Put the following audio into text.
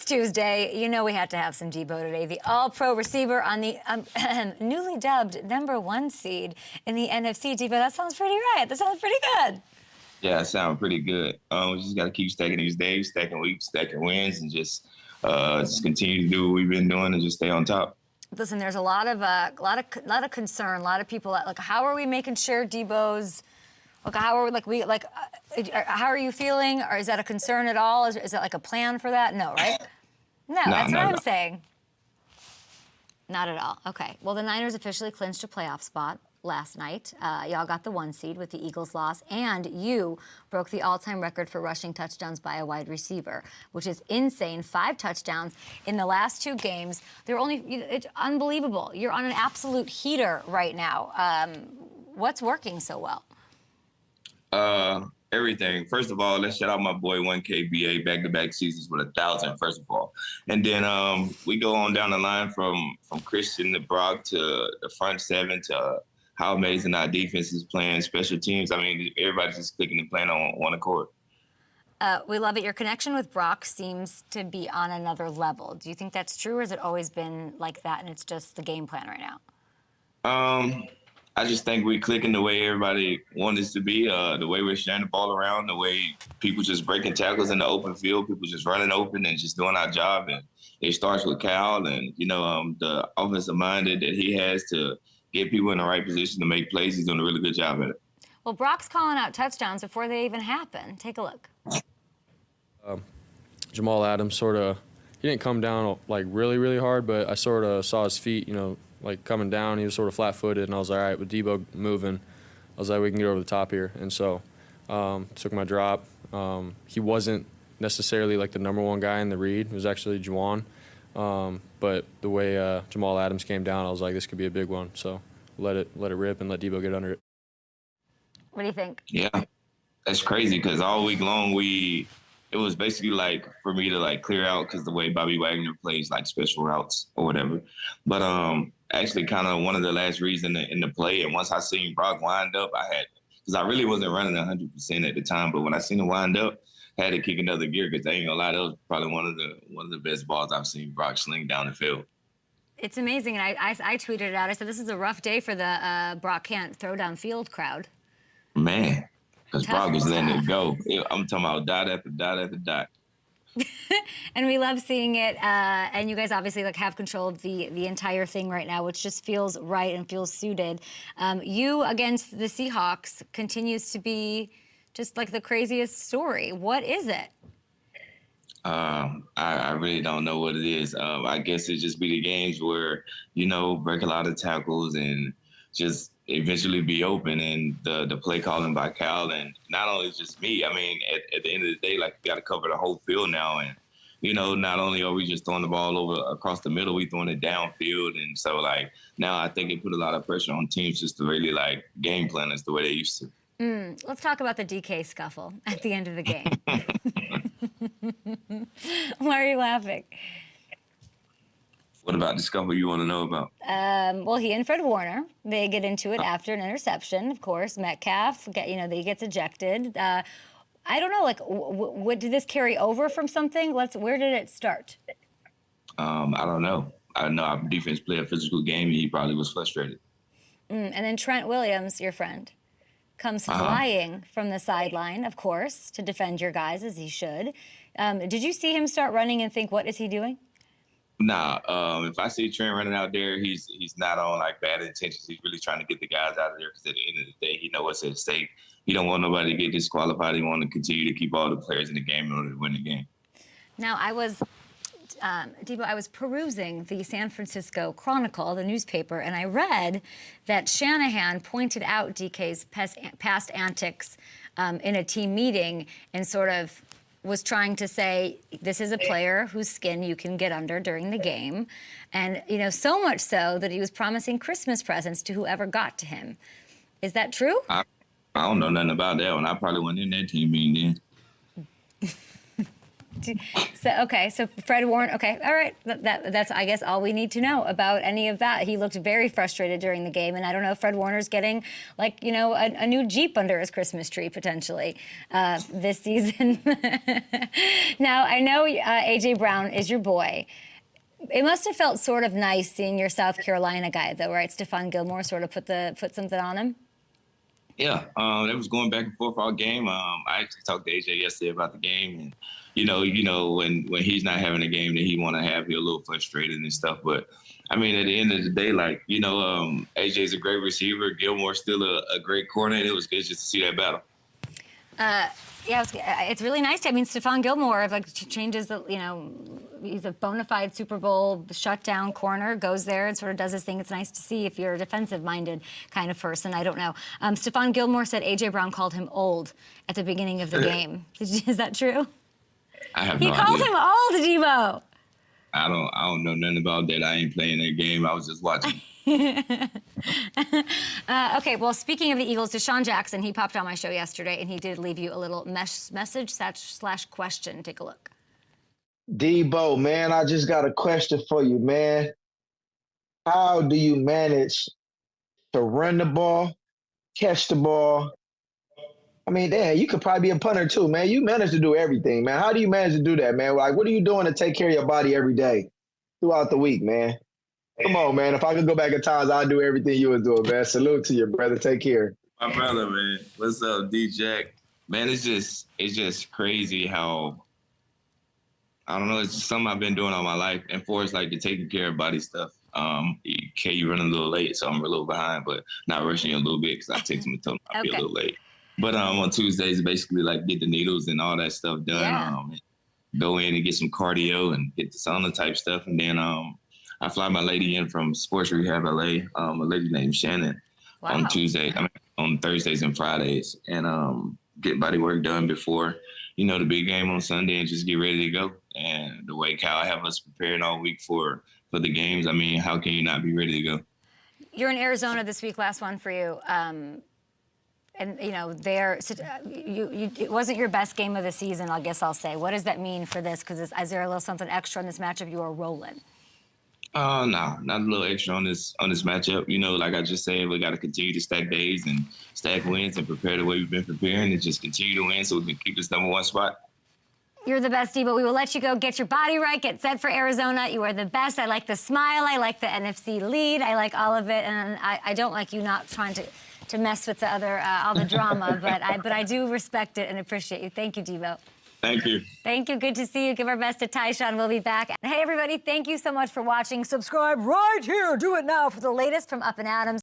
Tuesday. You know we had to have some Deebo today. The all-pro receiver on the newly dubbed #1 seed in the NFC. Deebo, that sounds pretty right. That sounds pretty good. Yeah, it sounds pretty good. We just got to keep stacking these days, stacking weeks, stacking wins, and just continue to do what we've been doing and just stay on top. Listen, there's a lot of concern. A lot of people like, how are we making sure Deebo's? Like, how are you feeling? Or is that a concern at all? Is that like a plan for that? No, right? No, that's what I'm saying. Not at all. Okay. Well, the Niners officially clinched a playoff spot last night. Y'all got the 1 seed with the Eagles loss, and you broke the all-time record for rushing touchdowns by a wide receiver, which is insane. 5 touchdowns in the last 2 games. It's unbelievable. You're on an absolute heater right now. What's working so well? Everything. First of all, let's shout out my boy 1KBA, back-to-back seasons with 1,000, first of all. And then we go on down the line from Christian to Brock to the front 7 to how amazing our defense is playing, special teams. I mean, everybody's just clicking and playing on one accord. We love it. Your connection with Brock seems to be on another level. Do you think that's true, or has it always been like that and it's just the game plan right now? I just think we're clicking the way everybody wants us to be, the way we're sharing the ball around, the way people just breaking tackles in the open field, people just running open and just doing our job. And it starts with Cal and, the offensive mind that he has to get people in the right position to make plays. He's doing a really good job at it. Well, Brock's calling out touchdowns before they even happen. Take a look. Jamal Adams he didn't come down like really, really hard, but I sort of saw his feet, like coming down. He was sort of flat-footed, and I was like, all right, with Deebo moving, I was like, we can get over the top here. And so took my drop. He wasn't necessarily like the #1 guy in the read. It was actually Juwan. But the way Jamal Adams came down, I was like, this could be a big one. So let it rip and let Deebo get under it. What do you think? Yeah, that's crazy because all week long it was basically like for me to like clear out because the way Bobby Wagner plays like special routes or whatever. But actually kind of one of the last reads in the play. And once I seen Brock wind up, because I really wasn't running 100% at the time. But when I seen him wind up, I had to kick another gear because I ain't gonna lie, that was probably one of the best balls I've seen Brock sling down the field. It's amazing, and I tweeted it out. I said this is a rough day for the Brock can't throw downfield crowd. Man, because Brock was letting it go. I'm talking about dot after dot after dot. And we love seeing it. And you guys obviously have control of the entire thing right now, which just feels right and feels suited. You against the Seahawks continues to be just like the craziest story. What is it? I really don't know what it is. I guess it just be the games where, break a lot of tackles and just eventually be open, and the play calling by Cal, and not only just me. I mean, at the end of the day, we got to cover the whole field now, and not only are we just throwing the ball over across the middle, we throwing it downfield, and so now I think it put a lot of pressure on teams just to really game plan us the way they used to. Let's talk about the DK scuffle at the end of the game. Why are you laughing? What about the scuffle you want to know about? Well, he and Fred Warner, they get into it after an interception, of course. Metcalf, he gets ejected. I don't know, what did this carry over from something? Where did it start? I don't know. I know our defense played a physical game, and he probably was frustrated. And then Trent Williams, your friend, comes flying from the sideline, of course, to defend your guys, as he should. Did you see him start running and think, what is he doing? Nah, if I see Trent running out there, he's not on bad intentions. He's really trying to get the guys out of there because at the end of the day, he knows what's at stake. He don't want nobody to get disqualified. He want to continue to keep all the players in the game in order to win the game. Now, Deebo, I was perusing the San Francisco Chronicle, the newspaper, and I read that Shanahan pointed out DK's past antics in a team meeting and sort of was trying to say, this is a player whose skin you can get under during the game. And, so much so that he was promising Christmas presents to whoever got to him. Is that true? I don't know nothing about that one. I probably wasn't in that team meeting then. So Fred Warner. Okay, all right. That's I guess all we need to know about any of that. He looked very frustrated during the game, and I don't know if Fred Warner's getting a new Jeep under his Christmas tree potentially this season. Now I know AJ Brown is your boy. It must have felt sort of nice seeing your South Carolina guy, though, right? Stephon Gilmore sort of put something on him. Yeah, that was going back and forth all game. I actually talked to AJ yesterday about the game, and when he's not having a game that he want to have, he's a little frustrated and stuff. But I mean, at the end of the day, AJ's a great receiver. Gilmore's still a great corner, and it was good just to see that battle. Yeah, it's really nice. I mean, Stephon Gilmore changes he's a bona fide Super Bowl shutdown corner, goes there and sort of does his thing. It's nice to see if you're a defensive-minded kind of person. I don't know. Stephon Gilmore said A.J. Brown called him old at the beginning of the game. Is that true? I have no idea. He called him old, Deebo. I don't know nothing about that. I ain't playing that game. I was just watching. Okay, well, speaking of the Eagles, Deshaun Jackson, he popped on my show yesterday, and he did leave you a little message/question. Take a look. Deebo, man, I just got a question for you, man. How do you manage to run the ball, catch the ball? I mean, damn, you could probably be a punter too, man. You manage to do everything, man. How do you manage to do that, man? Like, what are you doing to take care of your body every day throughout the week, man? Come on, man. If I could go back in time, I'd do everything you was doing, man. Salute to you, brother. Take care. My brother, man. What's up, D-Jack? Man, it's just crazy how, I don't know, it's just something I've been doing all my life. And for it's like the taking care of body stuff. You run a little late, so I'm a little behind, but not rushing you a little bit because I take some time. I'll be a little late. But on Tuesdays, basically get the needles and all that stuff done. Yeah. Go in and get some cardio and get the sauna type stuff. And then I fly my lady in from Sports Rehab LA, a lady named Shannon, on on Thursdays and Fridays, and get body work done before, the big game on Sunday and just get ready to go. And the way Cal have us prepared all week for the games, I mean, how can you not be ready to go? You're in Arizona this week, last one for you. It wasn't your best game of the season, I guess I'll say. What does that mean for this? Because is there a little something extra in this matchup? You are rolling. No, not a little extra on this matchup. Like I just said, we got to continue to stack days and stack wins and prepare the way we've been preparing and just continue to win so we can keep this #1 spot. You're the best, Deebo. We will let you go get your body right, get set for Arizona. You are the best. I like the smile. I like the NFC lead. I like all of it. And I don't like you not trying to mess with the other, all the drama, but I do respect it and appreciate you. Thank you, Deebo. Thank you. Thank you. Good to see you. Give our best to Tyshawn. We'll be back. Hey, everybody. Thank you so much for watching. Subscribe right here. Do it now for the latest from Up and Adams.